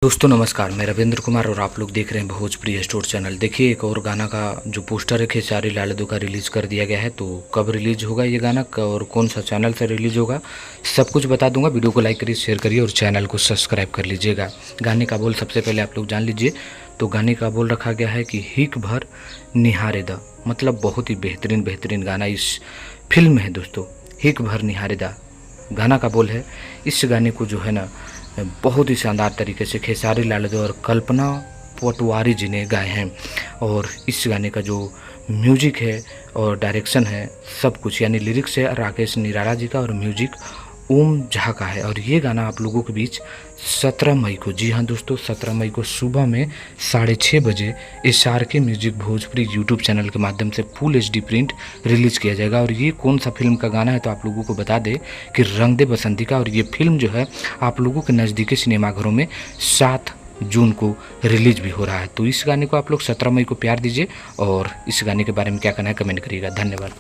दोस्तों नमस्कार, मैं रविंद्र कुमार और आप लोग देख रहे हैं भोजपुरी स्टोर चैनल। देखिए, एक और गाना का जो पोस्टर है खेसारी लाल यादव का रिलीज़ कर दिया गया है। तो कब रिलीज़ होगा ये गाना और कौन सा चैनल से रिलीज़ होगा, सब कुछ बता दूंगा। वीडियो को लाइक करिए, शेयर करिए और चैनल को सब्सक्राइब कर लीजिएगा। गाने का बोल सबसे पहले आप लोग जान लीजिए। तो गाने का बोल रखा गया है कि हिक भर निहारे दा, मतलब बहुत ही बेहतरीन गाना इस फिल्म में है दोस्तों। हिक भर निहारे दा गाना का बोल है। इस गाने को जो है ना बहुत ही शानदार तरीके से खेसारी लाल यादव और कल्पना पटवारी जी ने गाए हैं। और इस गाने का जो म्यूजिक है और डायरेक्शन है, सब कुछ यानी लिरिक्स है राकेश निराला जी का और म्यूजिक ओम झा का है। और ये गाना आप लोगों के बीच 17 मई को, जी हाँ दोस्तों, 17 मई को सुबह में 6:30 बजे SRK music Bhojpuri YouTube channel के माध्यम से फुल HD प्रिंट रिलीज़ किया जाएगा। और ये कौन सा फिल्म का गाना है तो आप लोगों को बता दें कि रंग दे बसंती का। और ये फिल्म जो है आप लोगों के नज़दीकी सिनेमाघरों में 7 जून को रिलीज भी हो रहा है। तो इस गाने को आप लोग 17 मई को प्यार दीजिए और इस गाने के बारे में क्या कहना है कमेंट करिएगा। धन्यवाद।